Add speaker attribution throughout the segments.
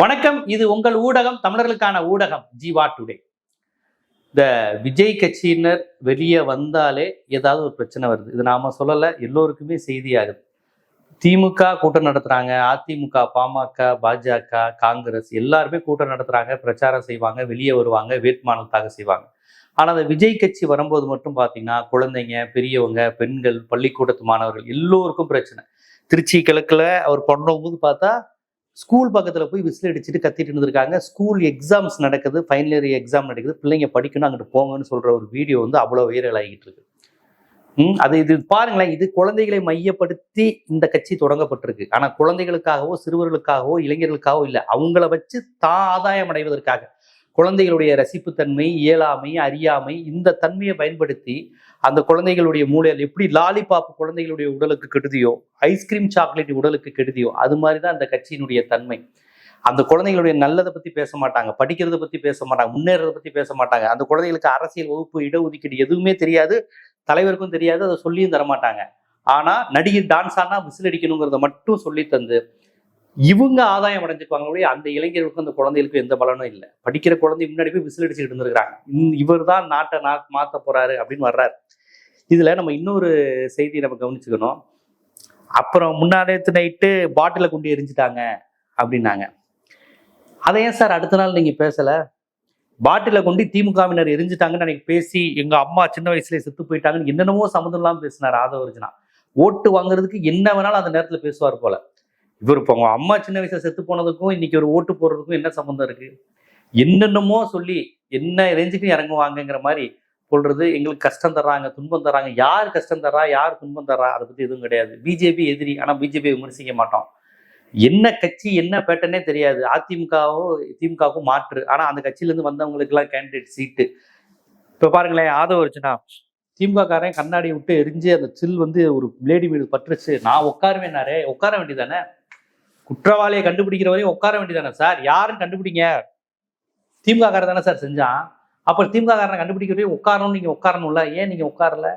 Speaker 1: வணக்கம். இது உங்கள் ஊடகம், தமிழர்களுக்கான ஊடகம் ஜீவா டுடே. இந்த விஜய் கட்சியினர் வெளியே வந்தாலே ஏதாவது ஒரு பிரச்சனை வருது. இது நாம சொல்லல, எல்லோருக்குமே செய்தியாகுது. திமுக கூட்டம் நடத்துறாங்க, அதிமுக, பாமக, பாஜக, காங்கிரஸ் எல்லாருமே கூட்டம் நடத்துறாங்க, பிரச்சாரம் செய்வாங்க, வெளியே வருவாங்க, வேட்புமனு தாக்கல் செய்வாங்க. ஆனா அந்த விஜய் கட்சி வரும்போது மட்டும் பாத்தீங்கன்னா குழந்தைங்க, பெரியவங்க, பெண்கள், பள்ளிக்கூடத்து மாணவர்கள் எல்லோருக்கும் பிரச்சனை. திருச்சி கிழக்குல அவர் பண்ணும்போது பார்த்தா ஸ்கூல் பக்கத்துல போய் விசில் அடிச்சுட்டு கத்திட்டு இருந்திருக்காங்க. ஸ்கூல் எக்ஸாம்ஸ் நடக்குது, ஃபைனல் இயர் எக்ஸாம் நடக்குது, பிள்ளைங்க படிக்கணும், அங்கிட்டு போங்கன்னு சொல்ற ஒரு வீடியோ வந்து அவ்வளவு வைரல் ஆகிட்டு இருக்கு. இது பாருங்களேன், இது குழந்தைகளை மையப்படுத்தி இந்த கட்சி தொடங்கப்பட்டிருக்கு. ஆனா குழந்தைகளுக்காகவோ, சிறுவர்களுக்காகவோ, இளைஞர்களுக்காகவோ இல்லை, அவங்கள வச்சு தான் ஆதாயம் அடைவதற்காக குழந்தைகளுடைய ரசிப்புத்தன்மை, இயலாமை, அறியாமை, இந்த தன்மையை பயன்படுத்தி அந்த குழந்தைகளுடைய மூளையில் எப்படி லாலிபாப் குழந்தைகளுடைய உடலுக்கு கெடுதியோ, ஐஸ்கிரீம் சாக்லேட் உடலுக்கு கெடுதியோ, அது மாதிரிதான் அந்த கட்சியினுடைய தன்மை. அந்த குழந்தைகளுடைய நல்லதை பத்தி பேச மாட்டாங்க, படிக்கிறத பத்தி பேச மாட்டாங்க, முன்னேறதை பத்தி பேச மாட்டாங்க. அந்த குழந்தைகளுக்கு அரசியல் வகுப்பு, இடஒதுக்கீடு எதுவுமே தெரியாது, தலைவருக்கும் தெரியாது, அதை சொல்லியும் தரமாட்டாங்க. ஆனா நடிகர் டான்ஸ் ஆனா விசில் அடிக்கணுங்கிறத மட்டும் சொல்லி தந்து இவங்க ஆதாயம் அடைஞ்சுக்குவாங்க. அந்த இளைஞர்களுக்கும் அந்த குழந்தைகளுக்கும் எந்த பலனும் இல்லை. படிக்கிற குழந்தை முன்னாடி போய் விசில் அடிச்சுட்டு இருந்திருக்காங்க. இவர் தான் நாட்டை மாத்த போறாரு அப்படின்னு வர்றாரு. இதுல நம்ம இன்னொரு செய்தி நம்ம கவனிச்சுக்கணும். அப்புறம் முன்னாடியத்து நைட்டு பாட்டில கொண்டு எரிஞ்சிட்டாங்க அப்படின்னாங்க. அதை ஏன் சார் அடுத்த நாள் நீங்க பேசல? பாட்டில கொண்டு திமுகவினர் எரிஞ்சிட்டாங்கன்னு அன்னைக்கு பேசி எங்க அம்மா சின்ன வயசுல செத்து போயிட்டாங்கன்னு என்னென்னமோ சம்மந்தம் இல்லாம பேசினார் ஆதவர்ஜுனா. ஓட்டு வாங்குறதுக்கு என்ன வேணாலும் அந்த நேரத்துல பேசுவார் போல. இவர் இப்போ அவங்க அம்மா சின்ன வயசுல செத்து போனதுக்கும் இன்னைக்கு ஒரு ஓட்டு போடுறதுக்கும் என்ன சம்மந்தம் இருக்கு? என்னென்னமோ சொல்லி என்ன ரேஞ்சுக்கும் இறங்குவாங்கங்கிற மாதிரி சொல்றது. எங்களுக்கு கஷ்டம் தர்றாங்க, துன்பம் தர்றாங்க. யார் கஷ்டம் தர்றா, யார் துன்பம் தர்றா, அதை பத்தி எதுவும் கிடையாது. பிஜேபி எதிரி, ஆனா பிஜேபி விமர்சிக்க மாட்டோம். என்ன கட்சி என்ன பேட்டர்னே தெரியாது. திமுகவும் மாற்று, ஆனா அந்த கட்சியில இருந்து வந்தவங்களுக்கு எல்லாம் கேண்டிடேட் சீட்டு. இப்ப பாருங்களேன், ஆதவர்ஜுனா திமுக காரன் கண்ணாடி விட்டு எரிஞ்சு அந்த சில் வந்து ஒரு லேடி மீது பற்றுச்சு. நான் உட்காருவேன்னாரே, உட்கார வேண்டியதானே? குற்றவாளியை கண்டுபிடிக்கிற வரையும் உட்கார வேண்டியதானே சார்? யாருன்னு கண்டுபிடிங்க. திமுக காரன் தானே சார் செஞ்சான். அப்புறம் திமுக காரனை கண்டுபிடிக்க வரையும் உட்காரணும், நீங்க உட்காரணும்ல. ஏன் நீங்க உட்காரல?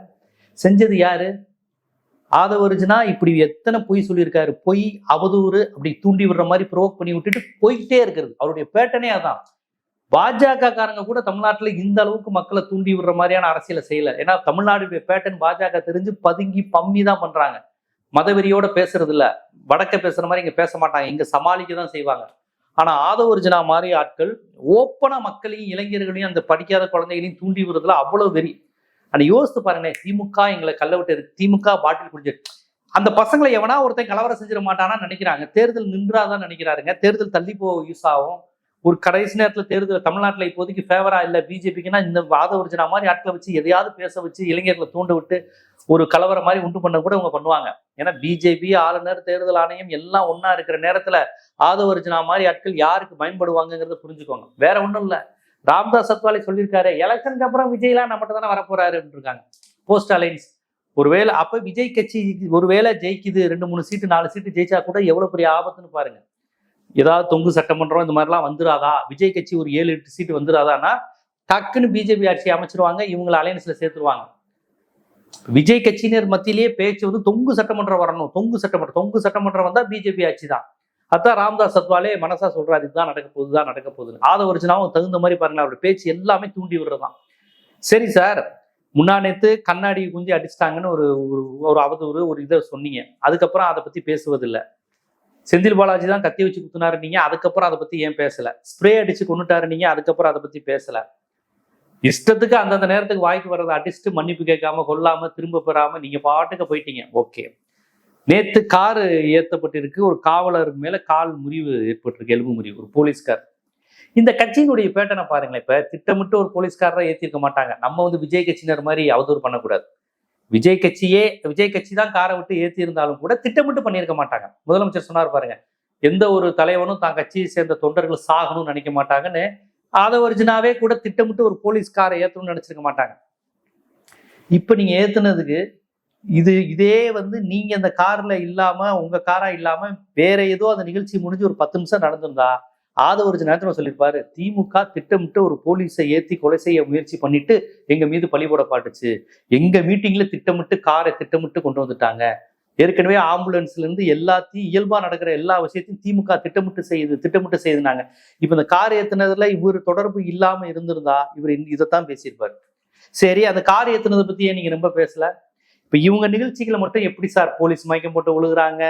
Speaker 1: செஞ்சது யாரு? ஆதவர்ஜுனா இப்படி எத்தனை பொய் சொல்லியிருக்காரு. பொய், அவதூறு அப்படி தூண்டி விடுற மாதிரி ப்ரோக் பண்ணி விட்டுட்டு போயிட்டே இருக்கிறது. அவருடைய பேட்டனே அதான். பாஜக காரங்க கூட தமிழ்நாட்டுல இந்த அளவுக்கு மக்களை தூண்டி விடுற மாதிரியான அரசியலை செய்யல. ஏன்னா தமிழ்நாடுடைய பேட்டன் பாஜக தெரிஞ்சு பதுங்கி பம்மி தான் பண்றாங்க. மதவெறியோட பேசுறது இல்ல, வடக்க பேசுற மாதிரி இங்க பேச மாட்டாங்க, இங்க சமாளிக்க தான் செய்வாங்க. ஆனா ஆதவர்ஜுனா மாதிரி ஆட்கள் ஓப்பனா மக்களையும் இளைஞர்களையும் அந்த படிக்காத குழந்தைகளையும் தூண்டி விடுறதுல அவ்வளவு வெறி. ஆனா யோசித்து பாருங்க, திமுக எங்களை கல்ல விட்டு இருக்கு, திமுக பாட்டில் குடிச்சு அந்த பசங்களை எவனா ஒருத்தன் கலவரம் செஞ்சிட மாட்டானா நினைக்கிறாங்க. தேர்தல் நின்றாதான் நினைக்கிறாருங்க. தேர்தல் தள்ளி யூஸ் ஆகும். ஒரு கடைசி நேரத்துல தேர்தல் தமிழ்நாட்டுல இப்போதைக்கு ஃபேவரா இல்ல பிஜேபிக்குன்னா இந்த ஆதவர்ஜுனா மாதிரி ஆட்களை வச்சு எதையாவது பேச வச்சு இளைஞர்களை தூண்ட விட்டு ஒரு கலவரம் மாதிரி உண்டு பண்ண கூட இவங்க பண்ணுவாங்க. ஏன்னா பிஜேபி, ஆளுநர், தேர்தல் ஆணையம் எல்லாம் ஒன்னா இருக்கிற நேரத்துல ஆதவர்ஜுனா மாதிரி ஆட்கள் யாருக்கு பயன்படுவாங்கிறத புரிஞ்சுக்கோங்க. வேற ஒண்ணும் இல்ல. ராம்தாஸ் அத்வாலே சொல்லியிருக்காரு, எலெக்ஷனுக்கு அப்புறம் விஜய்லாம் நம்மகிட்ட தானே வரப்போறாரு இருக்காங்க. போஸ்ட் அலைன்ஸ் ஒருவேளை அப்ப விஜய் கட்சி ஒருவேளை ஜெயிக்குது, 2-3 சீட்டு 4 சீட்டு ஜெயிச்சா கூட எவ்வளவு பெரிய ஆபத்துன்னு பாருங்க. ஏதாவது தொங்கு சட்டமன்றம் இந்த மாதிரிலாம் வந்துடாதா? விஜய் கட்சி ஒரு 7-8 சீட்டு வந்துடாதான்னா டக்குன்னு பிஜேபி ஆட்சி அமைச்சிருவாங்க, இவங்களை அலையன்ஸ்ல சேர்த்துருவாங்க. விஜய் கட்சியினர் மத்தியிலேயே பேச்சு வந்து தொங்கு சட்டமன்றம் வரணும், தொங்கு சட்டமன்றம் வந்தா பிஜேபி ஆட்சி தான். அதான் ராம்தாஸ் அத்வாலே மனசா சொல்றாரு, இதுதான் நடக்க போகுதுன்னு. ஆதவர்ஜுனாவும் தகுந்த மாதிரி பாருங்க, அவருடைய பேச்சு எல்லாமே தூண்டி விடுறதுதான். சரி சார், முன்னா நேத்து கண்ணாடி குஞ்சு அடிச்சிட்டாங்கன்னு ஒரு அவதூறு ஒரு இதை சொன்னீங்க. அதுக்கப்புறம் அதை பத்தி பேசுவதில்லை. செந்தில் பாலாஜி தான் கத்தி வச்சு குத்துனாரு நீங்க, அதுக்கப்புறம் அதை பத்தி ஏன் பேசல? ஸ்ப்ரே அடிச்சு கொண்டுட்டாரு நீங்க, அதுக்கப்புறம் அதை பத்தி பேசல. இஷ்டத்துக்கு அந்தந்த நேரத்துக்கு வாய்க்கு வர்றதை அடிச்சுட்டு மன்னிப்பு கேட்காம, கொல்லாம, திரும்ப பெறாம நீங்க பாட்டுக்கு போயிட்டீங்க. ஓகே, நேத்து காரு ஏத்தப்பட்டிருக்கு, ஒரு காவலர் மேல கால் முறிவு ஏற்பட்டிருக்கு, எலும்பு முறிவு, ஒரு போலீஸ்கார். இந்த கட்சியினுடைய பேட்டனை பாருங்களேன். இப்ப திட்டமிட்டு ஒரு போலீஸ்காரரை ஏத்திருக்க மாட்டாங்க. நம்ம வந்து விஜய் கட்சியினர் மாதிரி அவதூறு பண்ணக்கூடாது. விஜய் கட்சி தான் காரை விட்டு ஏற்றி இருந்தாலும் கூட திட்டமிட்டு பண்ணியிருக்க மாட்டாங்க. முதலமைச்சர் சொன்னார் பாருங்க, எந்த ஒரு தலைவனும் தான் கட்சியை சேர்ந்த தொண்டர்கள் சாகணும்னு நினைக்க மாட்டாங்கன்னு. ஆதவர்ஜுனாவே கூட திட்டமிட்டு ஒரு போலீஸ் காரை ஏற்றணும்னு நினைச்சிருக்க மாட்டாங்க. இப்ப நீங்க ஏத்துனதுக்கு இதே வந்து நீங்க அந்த கார்ல இல்லாம, உங்க காரா இல்லாம வேற ஏதோ அந்த நிகழ்ச்சி முடிஞ்சு ஒரு 10 நிமிஷம் நடந்திருந்தா ஆதவர்ஜுனா நேரத்தில் சொல்லியிருப்பாரு, திமுக திட்டமிட்டு ஒரு போலீஸை ஏற்றி கொலை செய்ய முயற்சி பண்ணிட்டு எங்க மீது பழி போட பாட்டுச்சு, எங்க மீட்டிங்ல திட்டமிட்டு காரை திட்டமிட்டு கொண்டு வந்துட்டாங்க, ஏற்கனவே ஆம்புலன்ஸ்ல இருந்து எல்லாத்தையும் இயல்பா நடக்கிற எல்லா விஷயத்தையும் திமுக திட்டமிட்டு செய்யுதுனாங்க. இப்ப இந்த கார் ஏத்துனதுல இவர் தொடர்பு இல்லாம இருந்திருந்தா இவர் இதைத்தான் பேசியிருப்பாரு. சரி, அந்த கார் ஏத்துனதை பத்தியே நீங்க ரொம்ப பேசல. இப்ப இவங்க நிகழ்ச்சிகளை மட்டும் எப்படி சார் போலீஸ் மயக்கம் போட்டு விழுகுறாங்க,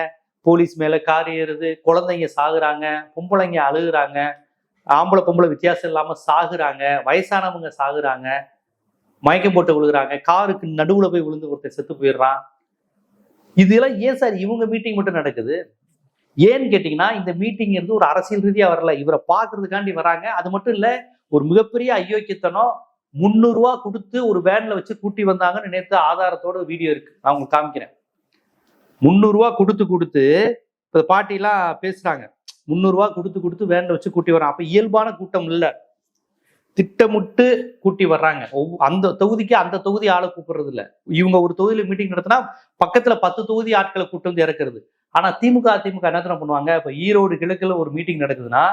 Speaker 1: போலீஸ் மேல கார் ஏறுது, குழந்தைங்க சாகுறாங்க, பொம்பளைங்க அழுகுறாங்க, ஆம்பளை பொம்பளை வித்தியாசம் இல்லாம சாகுறாங்க, வயசானவங்க சாகுறாங்க, மயக்கம் போட்டு விழுகுறாங்க, காருக்கு நடுவுல போய் விழுந்து ஒருத்தர் செத்து போயிடுறான். இதெல்லாம் ஏன் சார் இவங்க மீட்டிங் மட்டும் நடக்குது? ஏன்னு கேட்டீங்கன்னா, இந்த மீட்டிங் இருந்து ஒரு அரசியல் ரீதியா வரல, இவரை பாக்குறதுக்காண்டி வராங்க. அது மட்டும் இல்ல, ஒரு மிகப்பெரிய அயோக்கியத்தனம். 300 ரூபா கொடுத்து ஒரு வேன்ல வச்சு கூட்டி வந்தாங்கன்னு நேற்று ஆதாரத்தோட வீடியோ இருக்கு, நான் உங்களுக்கு காமிக்கிறேன். 300 ரூபா கொடுத்து இப்ப பாட்டி எல்லாம் பேசுறாங்க, 300 ரூபா கொடுத்து வேன்ல வச்சு கூட்டி வரான். அப்ப இயல்பான கூட்டம் இல்ல, திட்டமிட்டு கூட்டி வர்றாங்க. அந்த தொகுதிக்கு அந்த தொகுதி ஆளை கூப்பிடுறது இல்ல. இவங்க ஒரு தொகுதியில மீட்டிங் நடத்தினா பக்கத்துல 10 தொகுதி ஆட்களை கூட்டு வந்து இறக்குறது. ஆனா திமுக என்ன பண்ணுவாங்க, இப்ப ஈரோடு கிழக்குல ஒரு மீட்டிங் நடக்குதுன்னா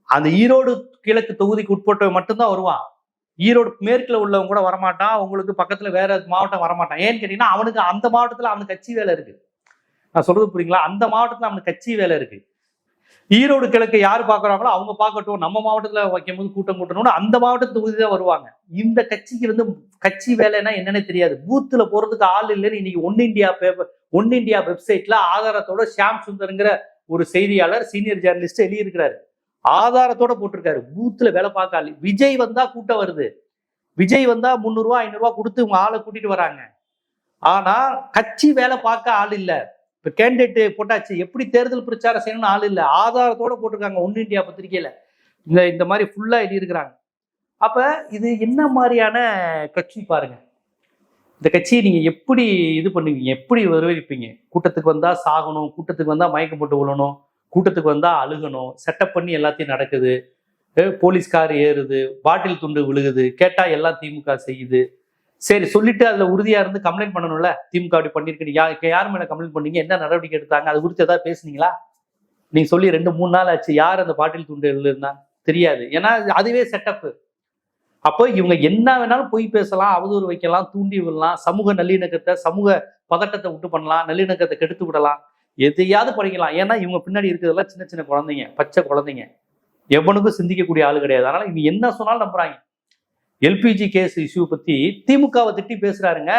Speaker 1: அந்த ஈரோடு கிழக்கு தொகுதிக்கு உட்பட்டவன் மட்டும்தான் வருவான். ஈரோடு மேற்குல உள்ளவங்க கூட வரமாட்டான், அவங்களுக்கு பக்கத்துல வேற மாவட்டம் வரமாட்டான். ஏன்னு கேட்டீங்கன்னா, அவனுக்கு அந்த மாவட்டத்துல அவனுக்கு கட்சி வேலை இருக்கு. நான் சொல்றது புரியுங்களா? அந்த மாவட்டத்துல அவனுக்கு கட்சி வேலை இருக்கு. ஈரோடு கிழக்கு யார் பாக்குறாங்களோ அவங்க பார்க்கட்டும், நம்ம மாவட்டத்துல வைக்கும் போது கூட்டம் கூட்டணும்னு அந்த மாவட்டத்து தொகுதி தான் வருவாங்க. இந்த கட்சிக்கு வந்து கட்சி வேலைன்னா என்னன்னு தெரியாது. பூத்துல போறதுக்கு ஆள் இல்லைன்னு இன்னைக்கு ஒன் இண்டியா வெப்சைட்ல ஆதாரத்தோட ஷியாம் சுந்தர்ங்கிற ஒரு செய்தியாளர், சீனியர் ஜேர்னலிஸ்ட் எழுதியிருக்கிறாரு. ஆதாரத்தோட போட்டிருக்காரு. பூத்துல வேலை பார்க்க ஆள். விஜய் வந்தா கூட்டம் வருது, விஜய் வந்தா 300 ரூபாய் 500 ரூபாய் கொடுத்து உங்க ஆளை கூட்டிட்டு வராங்க. ஆனா கட்சி வேலை பார்க்க ஆள் இல்ல. இப்ப கேண்டிடேட் போட்டாச்சு, எப்படி தேர்தல் பிரச்சாரம் செய்யணும்னு ஆள் இல்ல. ஆதாரத்தோட போட்டிருக்காங்க ஒன் இண்டியா பத்திரிகையில. இந்த மாதிரி ஃபுல்லா எழுதியிருக்கிறாங்க. அப்ப இது என்ன மாதிரியான கட்சி பாருங்க. இந்த கட்சியை நீங்க எப்படி இது பண்ணுவீங்க, எப்படி வரவேற்பீங்க? கூட்டத்துக்கு வந்தா சாகணும், கூட்டத்துக்கு வந்தா மயக்கம் போட்டு விழணும், கூட்டத்துக்கு வந்தா அழுகணும், செட்டப் பண்ணி எல்லாத்தையும் நடக்குது, போலீஸ்கார் ஏறுது, பாட்டில் துண்டு விழுகுது, கேட்டா எல்லாம் திமுக செய்யுது. சரி, சொல்லிட்டு அதுல உறுதியா இருந்து கம்ப்ளைண்ட் பண்ணணும்ல, திமுக அப்படி பண்ணிருக்கு. யார் மேல கம்ப்ளைண்ட் பண்ணீங்க, என்ன நடவடிக்கை எடுத்தாங்க, அது குறித்து ஏதாவது பேசுனீங்களா? நீங்க சொல்லி 2-3 நாள் ஆச்சு. யார் அந்த பாட்டில் துண்டு இருந்தா தெரியாது. ஏன்னா அதுவே செட்டப். அப்போ இவங்க என்ன வேணாலும் பொய் பேசலாம், அவதூறு வைக்கலாம், தூண்டி விடலாம், சமூக நல்லிணக்கத்தை சமூக பதட்டத்தை விட்டு பண்ணலாம், நல்லிணக்கத்தை கெடுத்து விடலாம், எதையாவது பண்ணிக்கலாம். ஏன்னா இவங்க பின்னாடி இருக்கிறதெல்லாம் சின்ன சின்ன குழந்தைங்க, பச்சை குழந்தைங்க, எவனுக்கும் சிந்திக்கக்கூடிய ஆளு கிடையாது. அதனால இவங்க என்ன சொன்னாலும் நம்புறாங்க. எல்பிஜி கேஸ் இஷ்யூ பத்தி திமுகவை திட்டி பேசுறாருங்க.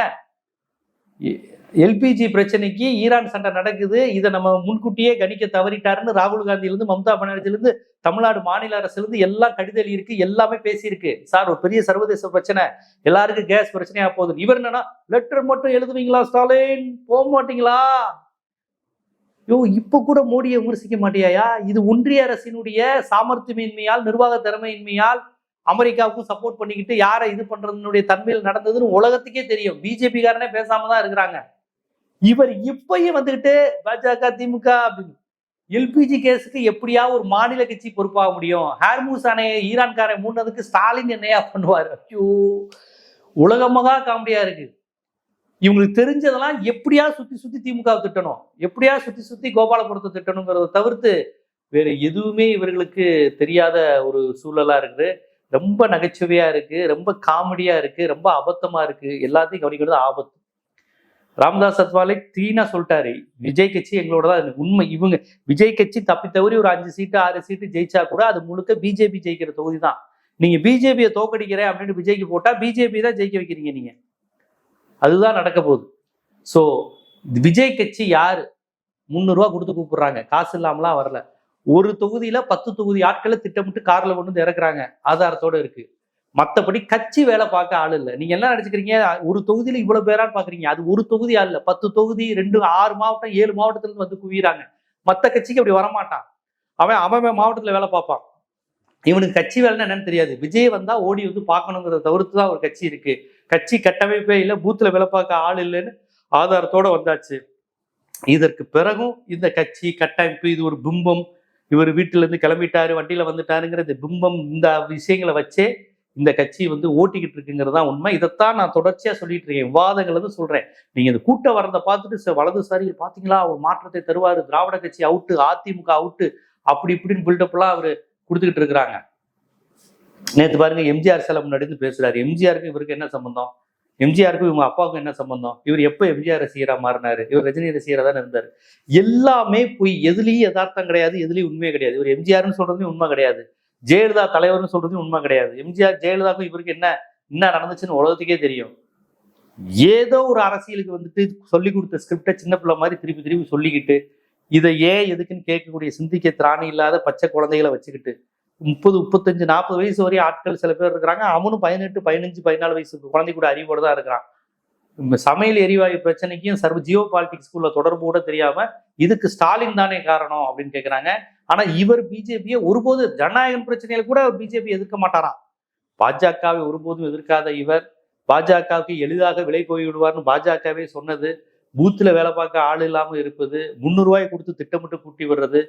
Speaker 1: எல்பிஜி பிரச்சனைக்கு ஈரான் சண்டை நடக்குது, இதை நம்ம முன்கூட்டியே கணிக்க தவறிட்டாருன்னு ராகுல் காந்தியிலிருந்து மம்தா பானர்ஜிலிருந்து தமிழ்நாடு மாநில அரசுலேருந்து எல்லாம் கடிதம் இருக்கு, எல்லாமே பேசியிருக்கு. சார், ஒரு பெரிய சர்வதேச பிரச்சனை, எல்லாருக்கும் கேஸ் பிரச்சனையா போகுது. இவர் என்னன்னா, லெட்டர் மட்டும் எழுதுவீங்களா ஸ்டாலின், போக மாட்டீங்களா? யோ, இப்ப கூட மோடியை விமர்சிக்க மாட்டியாயா? இது ஒன்றிய அரசினுடைய சாமர்த்தியமின்மையால், நிர்வாக திறமையின்மையால் அமெரிக்காவுக்கும் சப்போர்ட் பண்ணிக்கிட்டு யாரை இது பண்றதுனுடைய தன்மையில் நடந்ததுன்னு உலகத்துக்கே தெரியும். பிஜேபி காரனே பேசாம தான் இருக்கிறாங்க. இவர் இப்பயும் வந்துகிட்டு பாஜக திமுக அப்படின்னு எல்பிஜி கேஸுக்கு எப்படியா ஒரு மாநில கட்சி பொறுப்பாக முடியும்? ஹார்மூஸ் அணையை ஈரான்காரன் மூணதுக்கு ஸ்டாலின் என்னையா பண்ணுவார்? ஐயோ, உலகமகா காமெடியா இருக்கு. இவங்களுக்கு தெரிஞ்சதெல்லாம் எப்படியா சுத்தி திமுக திட்டணும், எப்படியா சுத்தி கோபாலபுரத்தை திட்டணுங்கிறத தவிர்த்து வேற எதுவுமே இவர்களுக்கு தெரியாத ஒரு சூழலா இருக்குது. ரொம்ப நகைச்சுவையா இருக்கு, ரொம்ப காமெடியா இருக்கு, ரொம்ப அபத்தமா இருக்கு. எல்லாத்தையும் கவனிக்கிறது ஆபத்து. ராமதாஸ் அத்வாலே கிளீனா சொல்லிட்டாரு, விஜய் கட்சி எங்களோட தான் உண்மை. இவங்க விஜய் கட்சி தப்பி தவறி ஒரு 5 சீட்டு 6 சீட்டு ஜெயிச்சா கூட அது முழுக்க பிஜேபி ஜெயிக்கிற தொகுதி தான். நீங்க பிஜேபியை தோக்கடிக்கிறேன் அப்படின்னு விஜய்க்கு போட்டா பிஜேபி தான் ஜெயிக்க வைக்கிறீங்க நீங்க. அதுதான் நடக்க போகுது. ஸோ விஜய் கட்சி யாரு 300 ரூபா கொடுத்து கூப்பிடுறாங்க, காசு இல்லாமலாம் வரல. ஒரு தொகுதியில 10 தொகுதி ஆட்களை திட்டமிட்டு கார்ல கொண்டு வந்து இறக்குறாங்க, ஆதாரத்தோட இருக்கு. மற்றபடி கட்சி வேலை பார்க்க ஆள் இல்லை. நீங்க என்ன நினைச்சுக்கிறீங்க, ஒரு தொகுதியில இவ்வளவு பேரான்னு பாக்குறீங்க? அது ஒரு தொகுதி ஆள் இல்ல, 10 தொகுதி, 6 மாவட்டம் 7 மாவட்டத்துல இருந்து வந்து குவிறாங்க. மற்ற கட்சிக்கு அப்படி வரமாட்டான். அவன் மாவட்டத்துல வேலை பார்ப்பான். இவனுக்கு கட்சி வேலைன்னா என்னன்னு தெரியாது. விஜய் வந்தா ஓடி வந்து பார்க்கணுங்கிறத தவிர்த்துதான் ஒரு கட்சி இருக்கு. கட்சி கட்டமைப்பே இல்லை, பூத்துல வேலை பார்க்க ஆள் இல்லைன்னு ஆதாரத்தோட வந்தாச்சு. இதற்கு பிறகும் இந்த கட்சி கட்டமைப்பு இது ஒரு பிம்பம். இவர் வீட்டுல இருந்து கிளம்பிட்டாரு, வண்டியில வந்துட்டாருங்கிற இந்த பிம்பம், இந்த விஷயங்களை வச்சே இந்த கட்சி வந்து ஓட்டிக்கிட்டு இருக்குங்கிறது தான் உண்மை. இதைத்தான் நான் தொடர்ச்சியா சொல்லிட்டு இருக்கேன், விவாதங்கள் வந்து சொல்றேன். நீங்க இந்த கூட்டம் வரதை பார்த்துட்டு வலதுசாரிகள் பாத்தீங்களா ஒரு மாற்றத்தை தருவாரு, திராவிட கட்சி அவுட்டு, அதிமுக அவுட்டு, அப்படி இப்படின்னு பில்டப் எல்லாம் அவரு கொடுத்துக்கிட்டு இருக்கிறாங்க. நேற்று பாருங்க, எம்ஜிஆர் சிலை முன்னாடி இருந்து பேசுறாரு. எம்ஜிஆருக்கு இவருக்கு என்ன சம்பந்தம்? எம்ஜிஆருக்கும் இவங்க அப்பாவுக்கும் என்ன சம்பந்தம்? இவர் எப்ப எம்ஜிஆர் ரசிகரா மாறினாரு? இவர் ரஜினி ரசிகரா தானே இருந்தாரு. எல்லாமே போய், எதுலயும் யதார்த்தம் கிடையாது, எதுலயும் உண்மையே கிடையாது. இவர் எம்ஜிஆர்னு சொல்றதும் உண்மை கிடையாது, ஜெயலலிதா தலைவர்னு சொல்றதும் உண்மை கிடையாது. எம்ஜிஆர் ஜெயலலிதாவுக்கும் இவருக்கு என்ன நடந்துச்சுன்னு உலகத்துக்கே தெரியும். ஏதோ ஒரு அரசியலுக்கு வந்துட்டு சொல்லி கொடுத்த ஸ்கிரிப்டை சின்ன பிள்ளை மாதிரி திருப்பி திருப்பி சொல்லிக்கிட்டு, இதை ஏன் எதுக்குன்னு கேட்கக்கூடிய சிந்திக்க திராணி இல்லாத பச்சை குழந்தைகளை வச்சுக்கிட்டு 30, 35, 40 வயசு வரையும் ஆட்கள் சில பேர் இருக்கிறாங்க. அவனும் 18, 15, 14 வயசு குழந்தை கூட அறிவோடு தான் இருக்கிறான். சமையல் எரிவாயு பிரச்சனைக்கும் ஜியோ பாலிட்டிக்ஸ் ஸ்கூல்ல தொடர்பு கூட தெரியாம இதுக்கு ஸ்டாலின் தானே காரணம் அப்படின்னு கேட்கிறாங்க. ஆனா இவர் பிஜேபியை ஒருபோது, ஜனநாயகம் பிரச்சனையில கூட பிஜேபி எதிர்க்க மாட்டாராம். பாஜகவை ஒருபோதும் எதிர்க்காத இவர் பாஜகவுக்கு எளிதாக விலை போய் விடுவார்னு பாஜகவே சொன்னது, பூத்துல வேலை பார்க்க ஆள் இல்லாம இருப்பது, 300 ரூபாய் கொடுத்து திட்டமிட்டு கூட்டி வர்றது,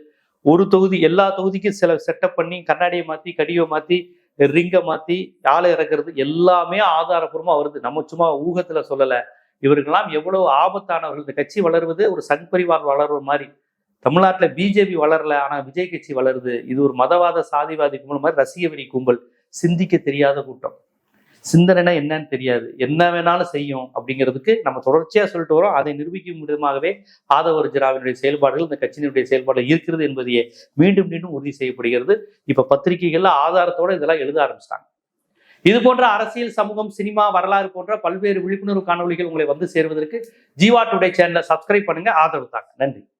Speaker 1: ஒரு தொகுதி எல்லா தொகுதிக்கும் சில செட்டப் பண்ணி கண்ணாடியை மாத்தி, கடியை மாத்தி, ரிங்கை மாத்தி ஆளை இறக்குறது, எல்லாமே ஆதாரப்பூர்வமா வருது. நம்ம சும்மா ஊகத்துல சொல்லல. இவருக்கெல்லாம் எவ்வளவு ஆபத்தானவர்கள். இந்த கட்சி வளர்வது ஒரு சங் பரிவார் வளர்ற மாதிரி. தமிழ்நாட்டுல பிஜேபி வளரல, ஆனா விஜய் கட்சி வளருது. இது ஒரு மதவாத சாதிவாதி கும்பல் மாதிரி, ரசிக வெறி கும்பல், சிந்திக்க தெரியாத கூட்டம். சிந்தனைனா என்னன்னு தெரியாது, என்ன வேணாலும் செய்யும் அப்படிங்கிறதுக்கு நம்ம தொடர்ச்சியா சொல்லிட்டு வரோம். அதை நிரூபிக்கும் விதமாகவே ஆதவ அர்ஜுனாவினுடைய செயல்பாடுகள் இந்த கட்சியினுடைய செயல்பாடு இருக்கிறது என்பதையே மீண்டும் மீண்டும் உறுதி செய்யப்படுகிறது. இப்ப பத்திரிகைகள்ல ஆதாரத்தோட இதெல்லாம் எழுத ஆரம்பிச்சிட்டாங்க. இது போன்ற அரசியல், சமூகம், சினிமா, வரலாறு போன்ற பல்வேறு விழிப்புணர்வு காணொலிகள் உங்களை வந்து சேர்வதற்கு ஜீவா டுடே சேனலை சப்ஸ்கிரைப் பண்ணுங்க, ஆதரவு தாங்க. நன்றி.